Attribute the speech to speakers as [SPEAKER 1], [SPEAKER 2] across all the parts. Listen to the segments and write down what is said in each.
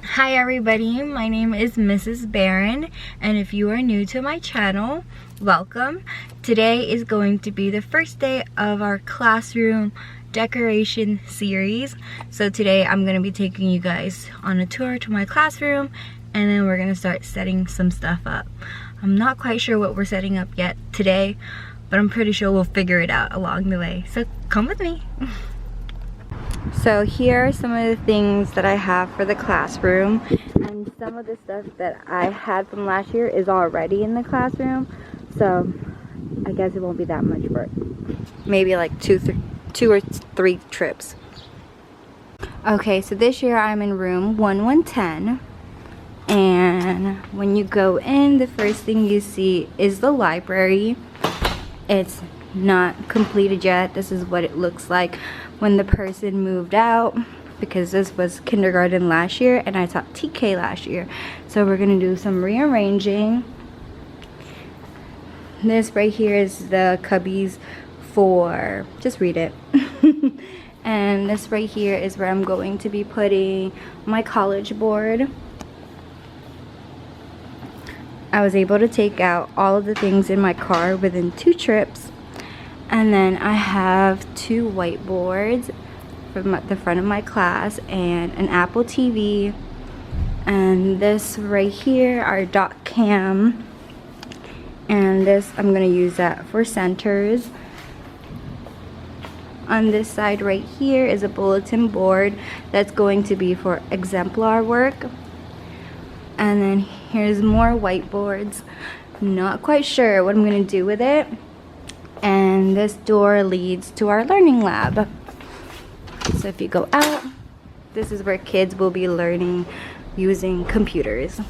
[SPEAKER 1] Hi everybody, my name is Mrs. Barron, and if you are new to my channel, welcome. Today is going to be the first day of our classroom decoration series. So today I'm going to be taking you guys on a tour to my classroom, and then we're going to start setting some stuff up. I'm not quite sure what we're setting up yet today, but I'm pretty sure we'll figure it out along the way. So come with me. So here are some of the things that I have for the classroom, and some of the stuff that I had from last year is already in the classroom, so I guess it won't be that much work. Maybe like two or three trips. Okay, so this year I'm in room 1110, and when you go in, the first thing you see is the library. It's not completed yet. This is what it looks like when the person moved out, because this was kindergarten last year and I taught TK last year. So we're gonna do some rearranging. This right here is the cubbies for, just read it. And this right here is where I'm going to be putting my college board. I was able to take out all of the things in my car within 2 trips. And then I have 2 whiteboards from the front of my class and an Apple TV. And this right here, our dot cam. And this, I'm going to use that for centers. On this side right here is a bulletin board that's going to be for exemplar work. And then here's more whiteboards. Not quite sure what I'm going to do with it. And this door leads to our learning lab. So if you go out, this is where kids will be learning using computers.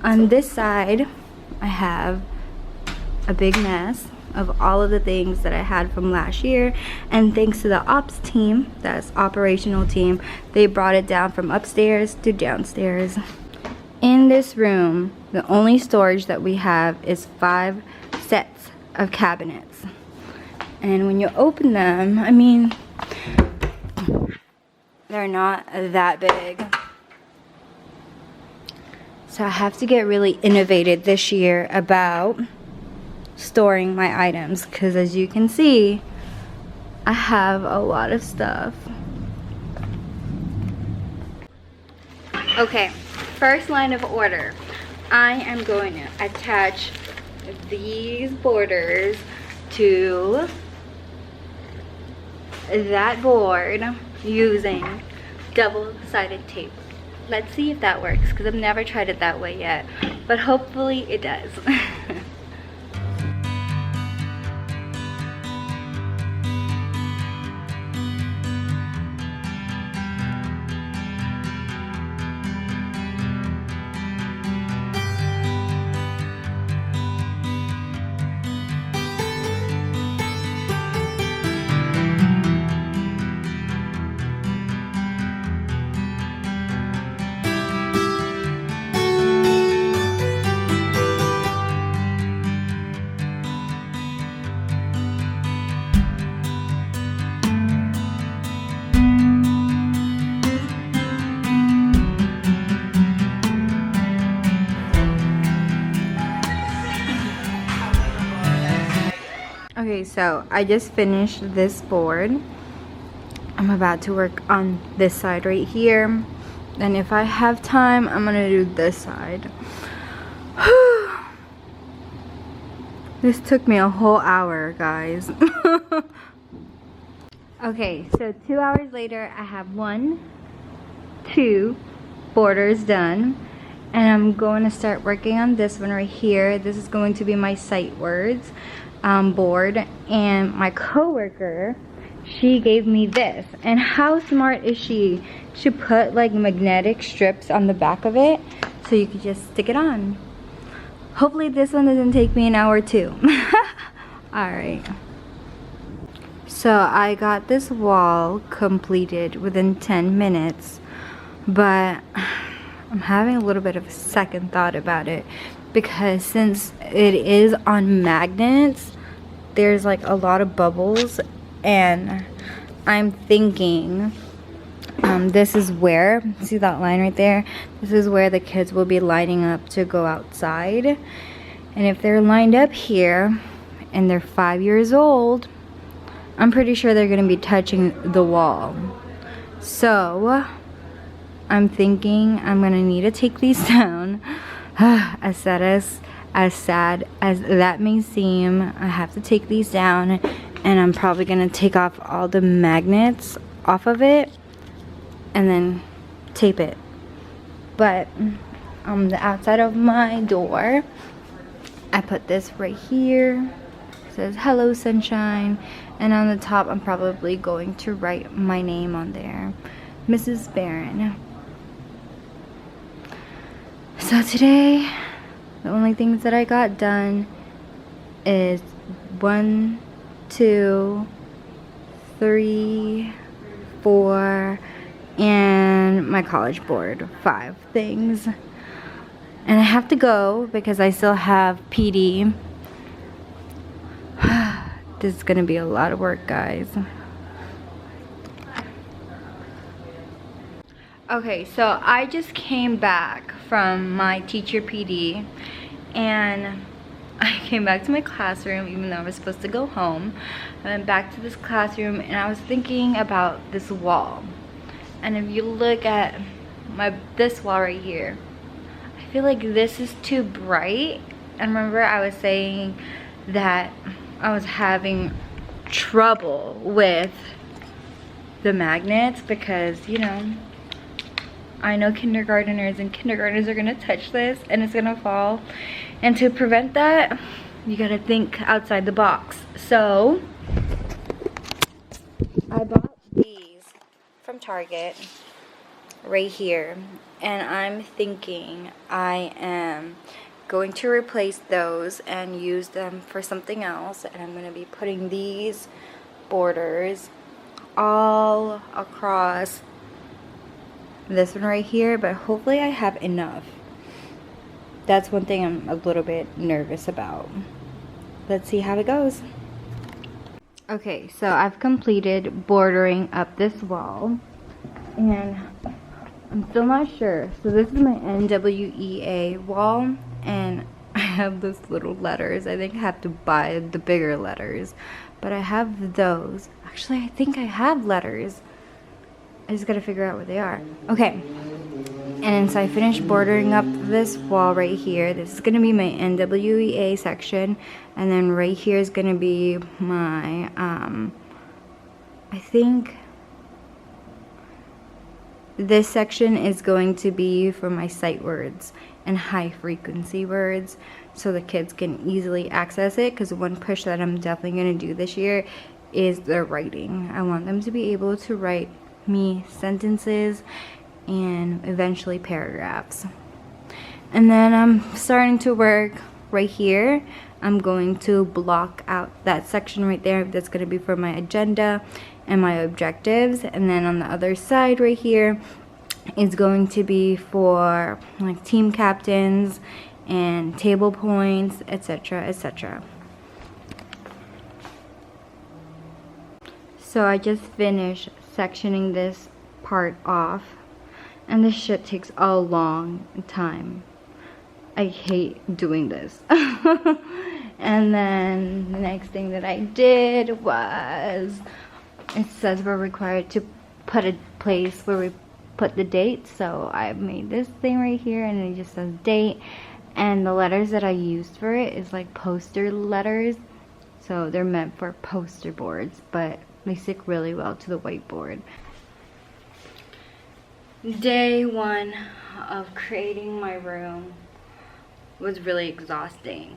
[SPEAKER 1] On this side, I have a big mess of all of the things that I had from last year, and thanks to the ops team, that's operational team, they brought it down from upstairs to downstairs. In this room, the only storage that we have is 5 sets of cabinets, and when you open them, I mean, they're not that big. So I have to get really innovative this year about storing my items, because as you can see, I have a lot of stuff. Okay, first line of order, I am going to attach these borders to that board using double-sided tape. Let's see if that works, because I've never tried it that way yet, but hopefully it does. Okay, so I just finished this board. I'm about to work on this side right here. And if I have time, I'm gonna do this side. This took me a whole hour, guys. Okay, so 2 hours later, I have 1, 2 borders done. And I'm going to start working on this one right here. This is going to be my sight words board, and my coworker, she gave me this. And how smart is she? She put like magnetic strips on the back of it so you could just stick it on. Hopefully this one doesn't take me an hour too. Alright, so I got this wall completed within 10 minutes, but I'm having a little bit of a second thought about it, because since it is on magnets, there's like a lot of bubbles, and I'm thinking This is where, see that line right there? This is where the kids will be lining up to go outside. And if they're lined up here and they're 5 years old, I'm pretty sure they're gonna be touching the wall. So I'm thinking I'm gonna need to take these down. As sad as that may seem, I have to take these down, and I'm probably gonna take off all the magnets off of it and then tape it. But on the outside of my door, I put this right here. It says hello sunshine, and on the top I'm probably going to write my name on there, Mrs. Barron. So today the only things that I got done is 1, 2, 3, 4, and my college board, 5 things. And I have to go because I still have PD. This is gonna be a lot of work, guys. Okay, so I just came back from my teacher PD, and I came back to my classroom even though I was supposed to go home. I went back to this classroom and I was thinking about this wall. And if you look at this wall right here, I feel like this is too bright. And remember I was saying that I was having trouble with the magnets because, you know, I know kindergartners are gonna touch this and it's gonna fall. And to prevent that, you gotta think outside the box. So I bought these from Target right here, and I'm thinking I am going to replace those and use them for something else. And I'm gonna be putting these borders all across this one right here, but hopefully I have enough. That's one thing I'm a little bit nervous about. Let's see how it goes. Okay, so I've completed bordering up this wall, and I'm still not sure. So this is my NWEA wall, and I have those little letters. I think I have to buy the bigger letters, but I have those. Actually, I think I have letters. I just gotta figure out what they are. Okay, and so I finished bordering up this wall right here. This is gonna be my NWEA section, and then right here is gonna be my I think this section is going to be for my sight words and high frequency words, so the kids can easily access it. Because one push that I'm definitely gonna do this year is their writing. I want them to be able to write me sentences and eventually paragraphs. And then I'm starting to work right here. I'm going to block out that section right there. That's going to be for my agenda and my objectives. And then on the other side right here is going to be for like team captains and table points, etc., etc. So I just finished sectioning this part off, and this shit takes a long time. I hate doing this. And then the next thing that I did was, it says we're required to put a place where we put the date, so I made this thing right here, and it just says date, and the letters that I used for it is like poster letters, so they're meant for poster boards, but they stick really well to the whiteboard. Day 1 of creating my room was really exhausting.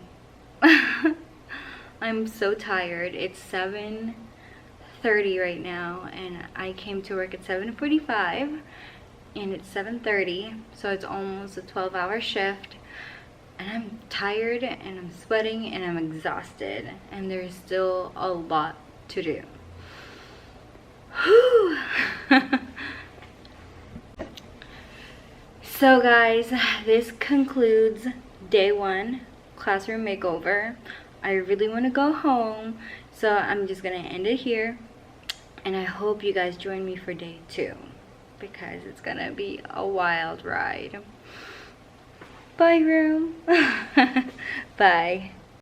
[SPEAKER 1] I'm so tired. It's 7:30 right now, and I came to work at 7:45, and it's 7:30, so it's almost a 12-hour shift, and I'm tired and I'm sweating and I'm exhausted, and there's still a lot to do. So guys, this concludes day 1 classroom makeover. I really want to go home, so I'm just gonna end it here, and I hope you guys join me for day 2. because it's gonna be a wild ride. Bye, room. Bye.